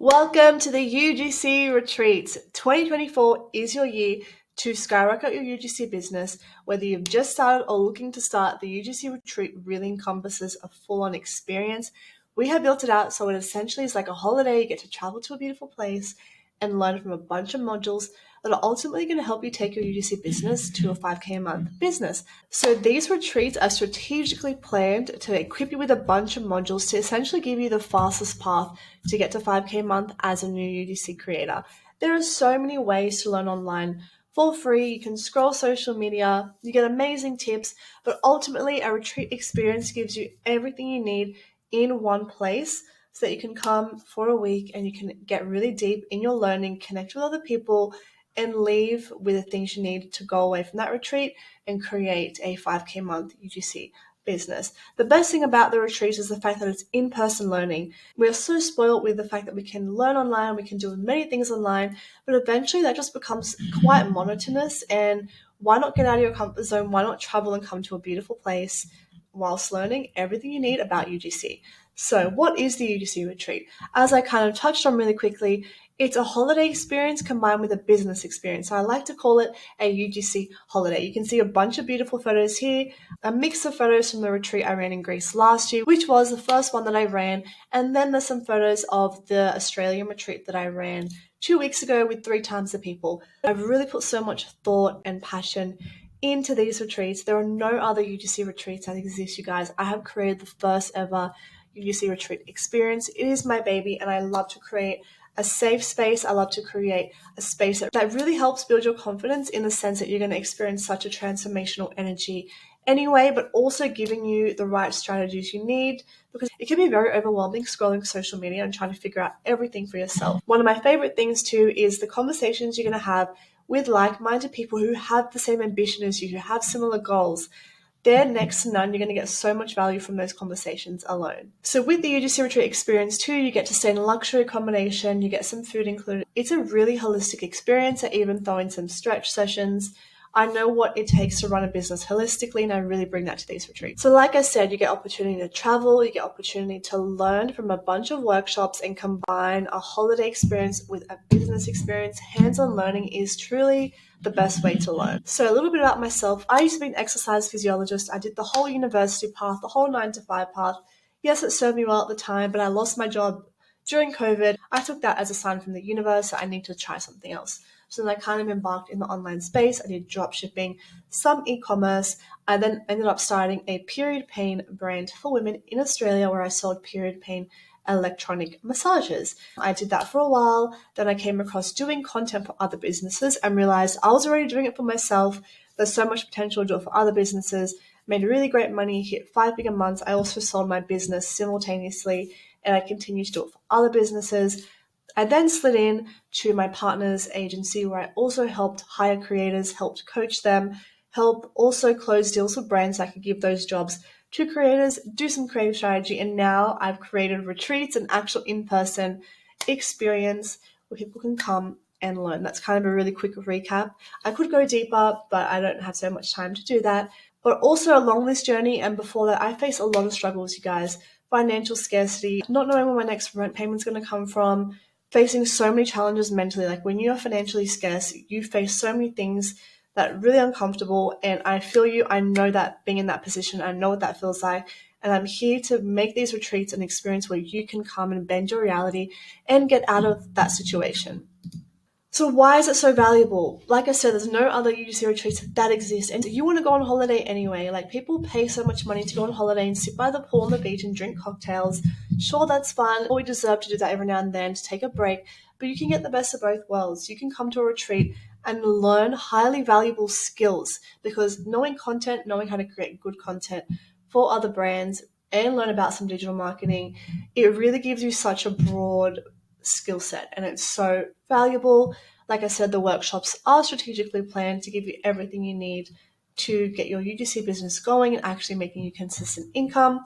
Welcome to the UGC Retreat. 2024 is your year to skyrocket your UGC business. Whether you've just started or looking to start, the UGC Retreat really encompasses a full-on experience. We have built it out so it essentially is like a holiday. You get to travel to a beautiful place and learn from a bunch of modules that are ultimately going to help you take your UGC business to a 5K a month business. So these retreats are strategically planned to equip you with a bunch of modules to essentially give you the fastest path to get to 5K a month as a new UGC creator. There are so many ways to learn online for free. You can scroll social media, you get amazing tips, but ultimately a retreat experience gives you everything you need in one place so that you can come for a week and you can get really deep in your learning, connect with other people, and leave with the things you need to go away from that retreat and create a 5K month UGC business. The best thing about the retreat is the fact that it's in-person learning. We're so spoiled with the fact that we can learn online, we can do many things online, but eventually that just becomes quite monotonous. And why not get out of your comfort zone? Why not travel and come to a beautiful place whilst learning everything you need about UGC? So what is the UGC Retreat? As I kind of touched on really quickly, it's a holiday experience combined with a business experience. So I like to call it a UGC holiday. You can see a bunch of beautiful photos here, a mix of photos from the retreat I ran in Greece last year, which was the first one that I ran. And then there's some photos of the Australian retreat that I ran 2 weeks ago with 3 times the people. I've really put so much thought and passion into these retreats. There are no other UGC retreats that exist, you guys. I have created the first ever UGC Retreat experience. It is my baby, and I love to create a safe space. I love to create a space that really helps build your confidence in the sense that you're going to experience such a transformational energy anyway, but also giving you the right strategies you need, because it can be very overwhelming scrolling social media and trying to figure out everything for yourself. One of my favorite things too is the conversations you're going to have with like-minded people who have the same ambition as you, who have similar goals. They're next to none. You're going to get so much value from those conversations alone. So with the UGC Retreat experience too, you get to stay in a luxury accommodation, you get some food included. It's a really holistic experience. I even throw in some stretch sessions. I know what it takes to run a business holistically, and I really bring that to these retreats. So like I said, you get opportunity to travel, you get opportunity to learn from a bunch of workshops and combine a holiday experience with a business experience. Hands-on learning is truly the best way to learn. So a little bit about myself. I used to be an exercise physiologist. I did the whole university path, the whole 9 to 5 path. Yes, it served me well at the time, but I lost my job during COVID. I took that as a sign from the universe that I need to try something else. So then I kind of embarked in the online space. I did drop shipping, some e-commerce. I then ended up starting a period pain brand for women in Australia where I sold period pain electronic massages. I did that for a while. Then I came across doing content for other businesses and realized I was already doing it for myself. There's so much potential to do it for other businesses. Made really great money, hit 5 figure months. I also sold my business simultaneously and I continued to do it for other businesses. I then slid in to my partner's agency where I also helped hire creators, helped coach them, help also close deals with brands that could give those jobs to creators, do some creative strategy, and now I've created retreats, an actual in-person experience where people can come and learn. That's kind of a really quick recap. I could go deeper, but I don't have so much time to do that. But also along this journey and before that, I faced a lot of struggles, you guys. Financial scarcity, not knowing where my next rent payment's going to come from, facing so many challenges mentally. Like when you're financially scarce, you face so many things that are really uncomfortable. And I feel you. I know that being in that position, I know what that feels like. And I'm here to make these retreats an experience where you can come and bend your reality and get out of that situation. So why is it so valuable? Like I said, there's no other UGC retreats that exist. And you want to go on holiday anyway. Like people pay so much money to go on holiday and sit by the pool on the beach and drink cocktails. Sure, that's fun. We deserve to do that every now and then to take a break. But you can get the best of both worlds. You can come to a retreat and learn highly valuable skills, because knowing content, knowing how to create good content for other brands and learn about some digital marketing, it really gives you such a broad skill set and it's so valuable. Like I said, the workshops are strategically planned to give you everything you need to get your UGC business going and actually making you consistent income.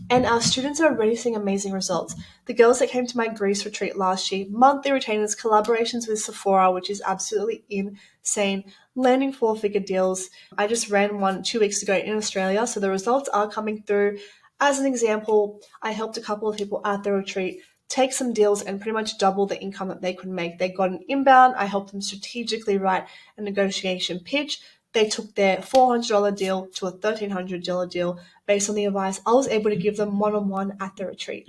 And our students are already seeing amazing results. The girls that came to my Greece retreat last year, monthly retainers, collaborations with Sephora, which is absolutely insane, landing 4-figure deals. I just ran one 2 weeks ago in Australia, so the results are coming through. As an example, I helped a couple of people at the retreat take some deals and pretty much double the income that they could make. They got an inbound. I helped them strategically write a negotiation pitch. They took their $400 deal to a $1,300 deal based on the advice I was able to give them one-on-one at the retreat.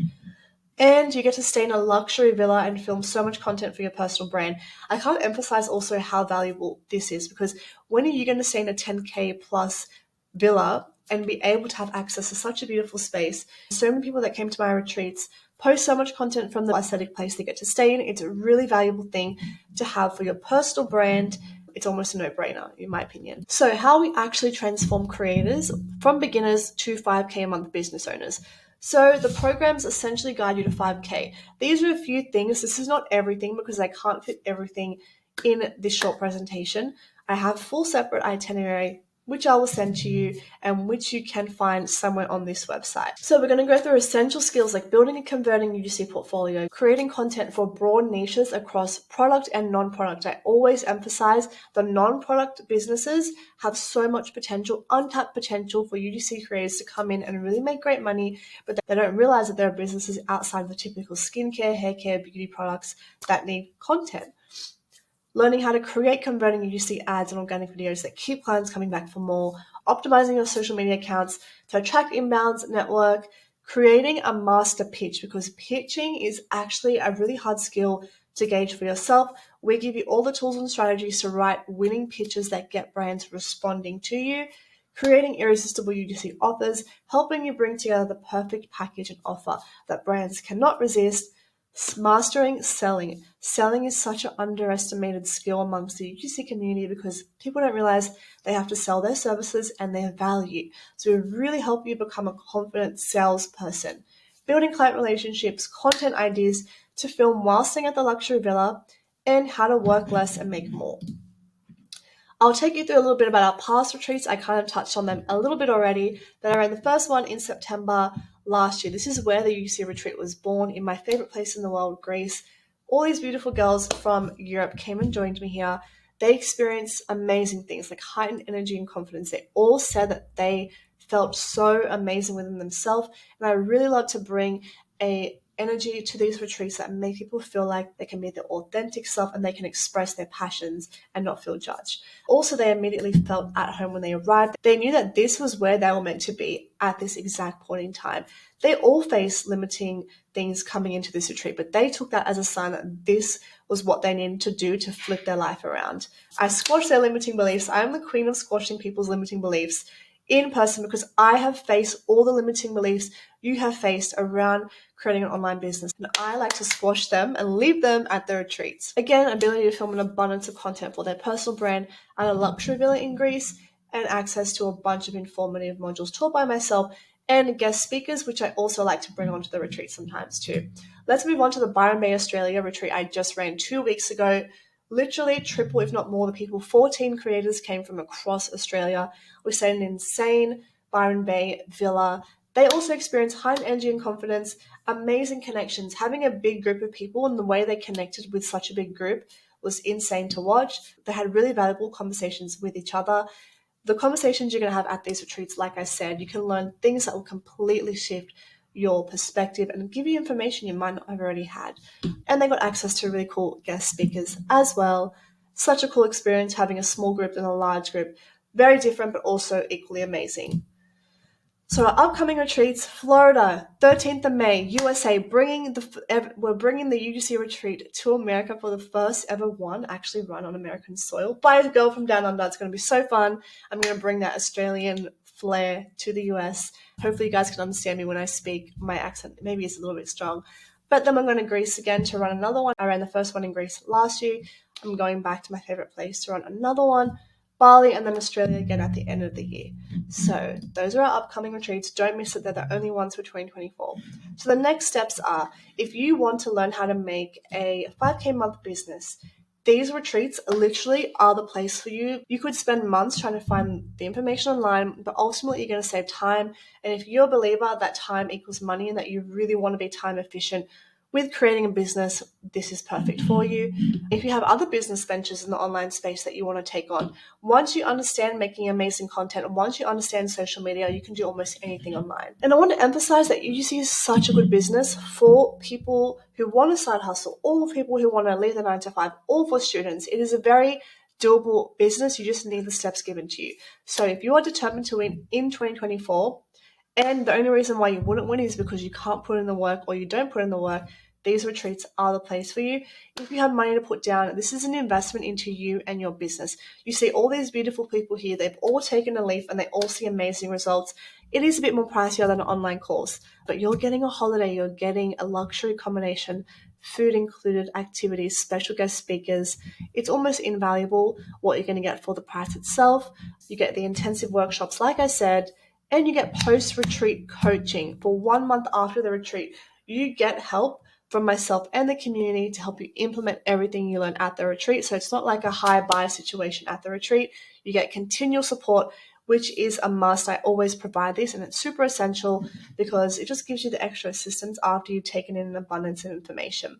And you get to stay in a luxury villa and film so much content for your personal brand. I can't emphasize also how valuable this is, because when are you going to stay in a 10K plus villa and be able to have access to such a beautiful space? So many people that came to my retreats post so much content from the aesthetic place they get to stay in. It's a really valuable thing to have for your personal brand. It's almost a no-brainer, in my opinion. So how we actually transform creators from beginners to 5K a month business owners. So the programs essentially guide you to 5K. These are a few things. This is not everything because I can't fit everything in this short presentation. I have a full separate itinerary which I will send to you and which you can find somewhere on this website. So we're going to go through essential skills like building and converting UGC portfolio, creating content for broad niches across product and non-product. I always emphasize the non-product businesses have so much potential, untapped potential for UGC creators to come in and really make great money, but they don't realize that there are businesses outside of the typical skincare, hair care, beauty products that need content. Learning how to create converting UGC ads and organic videos that keep clients coming back for more, optimizing your social media accounts to attract inbounds, network, creating a master pitch, because pitching is actually a really hard skill to gauge for yourself. We give you all the tools and strategies to write winning pitches that get brands responding to you, creating irresistible UGC offers, helping you bring together the perfect package and offer that brands cannot resist. Mastering selling. Selling is such an underestimated skill amongst the UGC community because people don't realize they have to sell their services and their value. So we really help you become a confident salesperson. Building client relationships, content ideas to film while staying at the luxury villa, and how to work less and make more. I'll take you through a little bit about our past retreats. I kind of touched on them a little bit already, but I ran the first one in September last year. This is where the UGC Retreat was born, in my favorite place in the world, Greece. All these beautiful girls from Europe came and joined me here. They experienced amazing things like heightened energy and confidence. They all said that they felt so amazing within themselves, and I really love to bring a energy to these retreats that make people feel like they can be their authentic self and they can express their passions and not feel judged. Also, they immediately felt at home when they arrived. They knew that this was where they were meant to be at this exact point in time. They all faced limiting things coming into this retreat, but they took that as a sign that this was what they needed to do to flip their life around. I squashed their limiting beliefs. I am the queen of squashing people's limiting beliefs in person because I have faced all the limiting beliefs you have faced around creating an online business, and I like to squash them and leave them at the retreats. Again, ability to film an abundance of content for their personal brand and a luxury villa in Greece, and access to a bunch of informative modules taught by myself and guest speakers, which I also like to bring onto the retreat sometimes too. Let's move on to the Byron Bay, Australia retreat I just ran 2 weeks ago. Literally triple, if not more, the people. 14 creators came from across Australia. We stayed in an insane Byron Bay villa. They also experienced high energy and confidence, amazing connections. Having a big group of people and the way they connected with such a big group was insane to watch. They had really valuable conversations with each other. The conversations you're going to have at these retreats, like I said, you can learn things that will completely shift your perspective and give you information you might not have already had. And they got access to really cool guest speakers as well. Such a cool experience having a small group and a large group. Very different, but also equally amazing. So our upcoming retreats: Florida, 13th of May, USA, we're bringing the UGC Retreat to America for the first ever one actually run on American soil by a girl from down under. It's going to be so fun. I'm going to bring that Australian flair to the US. Hopefully you guys can understand me when I speak. My accent maybe is a little bit strong. But then I'm going to Greece again to run another one. I ran the first one in Greece last year. I'm going back to my favorite place to run another one, Bali, and then Australia again at the end of the year. So those are our upcoming retreats. Don't miss it. They're the only ones for 2024. So the next steps are, if you want to learn how to make a 5K month business, these retreats literally are the place for you. You could spend months trying to find the information online, but ultimately you're going to save time. And if you're a believer that time equals money and that you really want to be time efficient, with creating a business, this is perfect for you. If you have other business ventures in the online space that you want to take on, once you understand making amazing content, once you understand social media, you can do almost anything online. And I want to emphasize that UGC is such a good business for people who want to side hustle, all the people who want to leave the 9 to 5, all for students. It is a very doable business. You just need the steps given to you. So if you are determined to win in 2024, and the only reason why you wouldn't win is because you can't put in the work or you don't put in the work, these retreats are the place for you. If you have money to put down, this is an investment into you and your business. You see all these beautiful people here, they've all taken a leap and they all see amazing results. It is a bit more pricier than an online course, but you're getting a holiday, you're getting a luxury accommodation, food included, activities, special guest speakers. It's almost invaluable what you're going to get for the price itself. You get the intensive workshops, like I said, and you get post-retreat coaching for 1 month after the retreat. You get help from myself and the community to help you implement everything you learn at the retreat. So it's not like a high-buy situation at the retreat. You get continual support, which is a must. I always provide this, and it's super essential because it just gives you the extra assistance after you've taken in an abundance of information.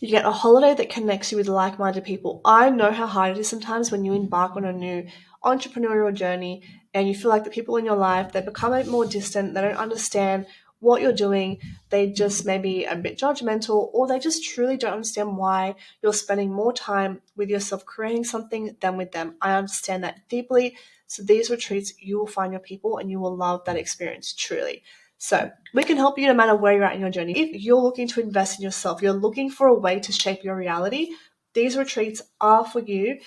You get a holiday that connects you with like-minded people. I know how hard it is sometimes when you embark on a new entrepreneurial journey and you feel like the people in your life, they become a bit more distant, they don't understand what you're doing, they just maybe a bit judgmental, or they just truly don't understand why you're spending more time with yourself creating something than with them. I understand that deeply. So these retreats, you will find your people and you will love that experience truly. So we can help you no matter where you're at in your journey. If you're looking to invest in yourself, you're looking for a way to shape your reality, these retreats are for you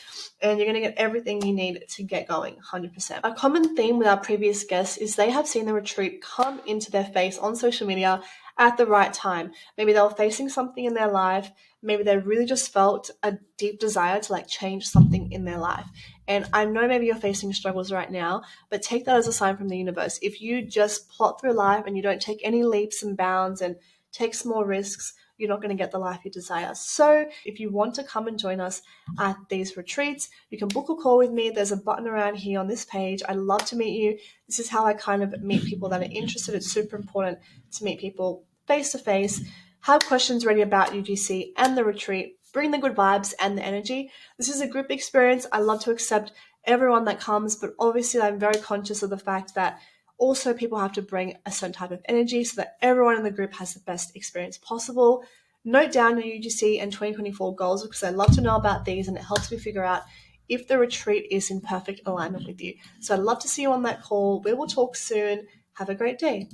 and you're going to get everything you need to get going 100%. A common theme with our previous guests is they have seen the retreat come into their face on social media at the right time. Maybe they were facing something in their life. Maybe they really just felt a deep desire to change something in their life. And I know maybe you're facing struggles right now, but take that as a sign from the universe. If you just plot through life and you don't take any leaps and bounds and take small risks, you're not going to get the life you desire. So if you want to come and join us at these retreats, you can book a call with me. There's a button around here on this page. I'd love to meet you. This is how I kind of meet people that are interested. It's super important to meet people face to face, have questions ready about UGC and the retreat, bring the good vibes and the energy. This is a group experience. I love to accept everyone that comes, but obviously I'm very conscious of the fact that also people have to bring a certain type of energy so that everyone in the group has the best experience possible. Note down your UGC and 2024 goals because I love to know about these and it helps me figure out if the retreat is in perfect alignment with you. So I'd love to see you on that call. We will talk soon. Have a great day.